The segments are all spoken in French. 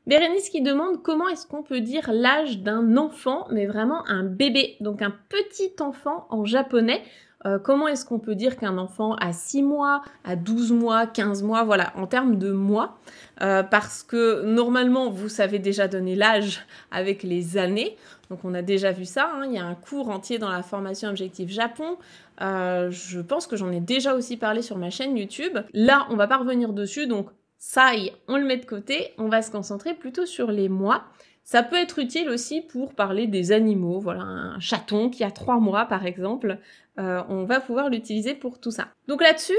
Bérénice qui demande comment est-ce qu'on peut dire l'âge d'un enfant, mais vraiment un bébé, donc un petit enfant en japonais. Comment est-ce qu'on peut dire qu'un enfant a 6 mois, a 12 mois, 15 mois, voilà, en termes de mois. Parce que normalement, vous savez déjà donner l'âge avec les années. Donc on a déjà vu ça, hein, il y a un cours entier dans la formation Objectif Japon. Je pense que j'en ai déjà aussi parlé sur ma chaîne YouTube. Là, on va pas revenir dessus, donc ça, on le met de côté. On va se concentrer plutôt sur les mois. Ça peut être utile aussi pour parler des animaux. Voilà, un chaton qui a 3 mois, par exemple. On va pouvoir l'utiliser pour tout ça. Donc là-dessus,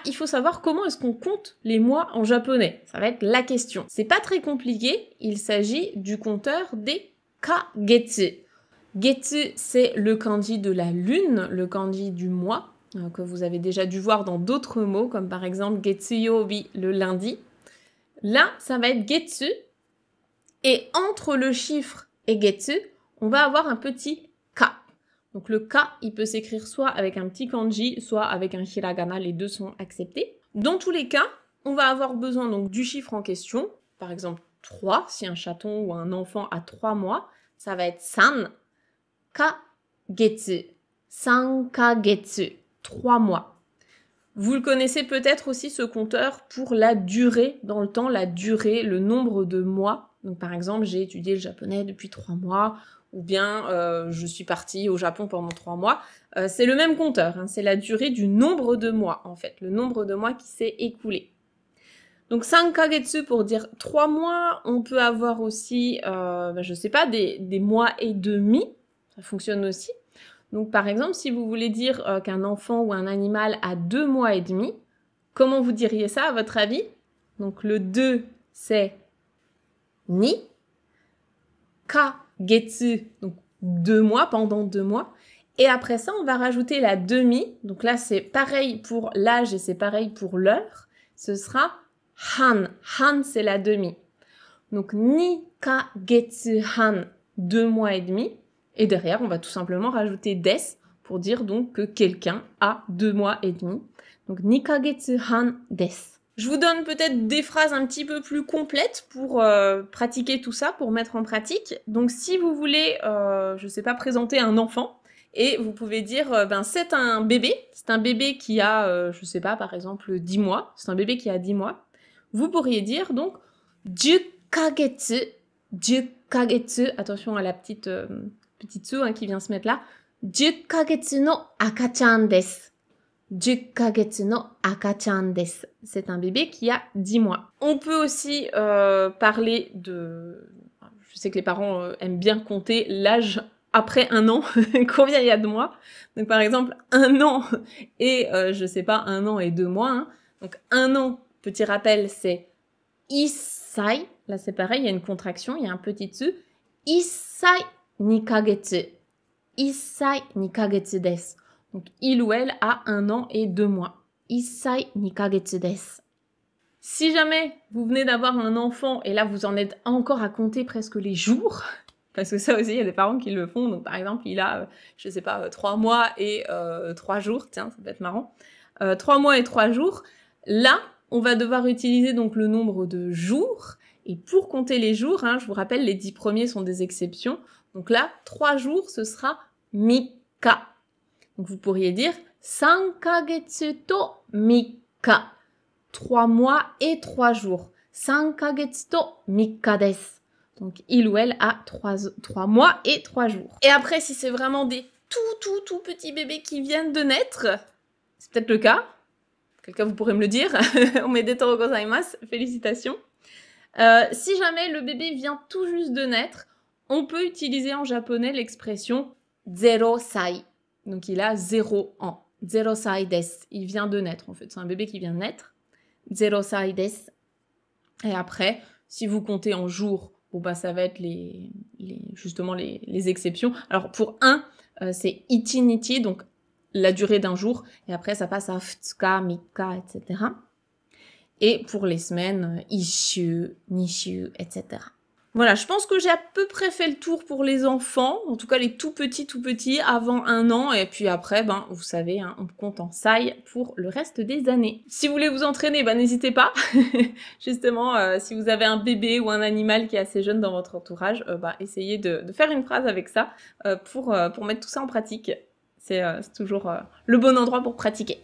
il faut savoir comment est-ce qu'on compte les mois en japonais. Ça va être la question. C'est pas très compliqué. Il s'agit du compteur des kagetsu. Getsu, c'est le kanji de la lune, le kanji du mois, que vous avez déjà dû voir dans d'autres mots, comme par exemple Getsuyobi, le lundi. Là, ça va être Getsu. Et entre le chiffre et Getsu, on va avoir un petit ka. Donc le ka, il peut s'écrire soit avec un petit kanji, soit avec un hiragana, les deux sont acceptés. Dans tous les cas, on va avoir besoin donc du chiffre en question, par exemple 3, si un chaton ou un enfant a 3 mois, ça va être san kagetsu, 3 mois. Vous le connaissez peut-être aussi ce compteur pour la durée dans le temps, la durée, le nombre de mois. Donc par exemple, j'ai étudié le japonais depuis 3 mois, ou bien je suis partie au Japon pendant 3 mois. C'est le même compteur, hein, c'est la durée du nombre de mois en fait, le nombre de mois qui s'est écoulé. Donc 5 kagetsu pour dire 3 mois, on peut avoir aussi, je sais pas, des mois et demi, ça fonctionne aussi. Donc par exemple, si vous voulez dire qu'un enfant ou un animal a 2 mois et demi, comment vous diriez ça à votre avis? Donc le 2, c'est ni. Kagetsu, donc 2 mois, pendant 2 mois. Et après ça, on va rajouter la demi. Donc là, c'est pareil pour l'âge et c'est pareil pour l'heure. Ce sera han. Han, c'est la demi. Donc ni kagetsu han, 2 mois et demi. Et derrière, on va tout simplement rajouter des pour dire donc que quelqu'un a 2 mois et demi. Donc ni kagetsu han des. Je vous donne peut-être des phrases un petit peu plus complètes pour pratiquer tout ça, pour mettre en pratique. Donc si vous voulez, je sais pas, présenter un enfant, et vous pouvez dire, c'est un bébé qui a, je sais pas, par exemple 10 mois, c'est un bébé qui a 10 mois. Vous pourriez dire donc 10 kagetsu, attention à la petite sou qui vient se mettre là, 10 kagetsu no akachan desu. 10 kagetsu no akachan desu. C'est un bébé qui a 10 mois. On peut aussi parler de... Je sais que les parents aiment bien compter l'âge après un an, combien il y a de mois. Donc par exemple, 1 an et, je sais pas, 1 an et 2 mois. Hein. Donc 1 an, petit rappel, c'est issai. Là c'est pareil, il y a une contraction, il y a un petit tsu. Issai ni kagetsu. Issai ni kagetsu desu. Donc, il ou elle a 1 an et 2 mois. Issai ni kagetsu desu. Si jamais vous venez d'avoir un enfant et là vous en êtes encore à compter presque les jours, parce que ça aussi, il y a des parents qui le font. Donc, par exemple, il a, je sais pas, 3 mois et 3 jours. Tiens, ça peut être marrant. 3 mois et 3 jours. Là, on va devoir utiliser donc le nombre de jours. Et pour compter les jours, je vous rappelle, les 10 premiers sont des exceptions. Donc là, 3 jours, ce sera mika. Donc vous pourriez dire 3 kagetsu to mika. 3 mois et 3 jours. 3 kagetsu to mika desu. Donc il ou elle a 3 mois et 3 jours. Et après, si c'est vraiment des tout petits bébés qui viennent de naître, c'est peut-être le cas. Quelqu'un, vous pourrez me le dire. Omedetou gozaimasu. Félicitations. Si jamais le bébé vient tout juste de naître, on peut utiliser en japonais l'expression 0 sai. Donc il a 0 ans. 0 sai desu. Il vient de naître en fait. C'est un bébé qui vient de naître. 0 sai desu. Et après, si vous comptez en jours, ça va être justement les exceptions. Alors pour 1, c'est ichinichi, donc la durée d'un jour. Et après, ça passe à futsuka, mika, etc. Et pour les semaines, ishu, nishu, etc. Voilà, je pense que j'ai à peu près fait le tour pour les enfants, en tout cas les tout petits, avant 1 an, et puis après, ben, vous savez, hein, on compte en saille pour le reste des années. Si vous voulez vous entraîner, ben, n'hésitez pas. Justement, si vous avez un bébé ou un animal qui est assez jeune dans votre entourage, ben, essayez de faire une phrase avec ça pour mettre tout ça en pratique. C'est toujours le bon endroit pour pratiquer.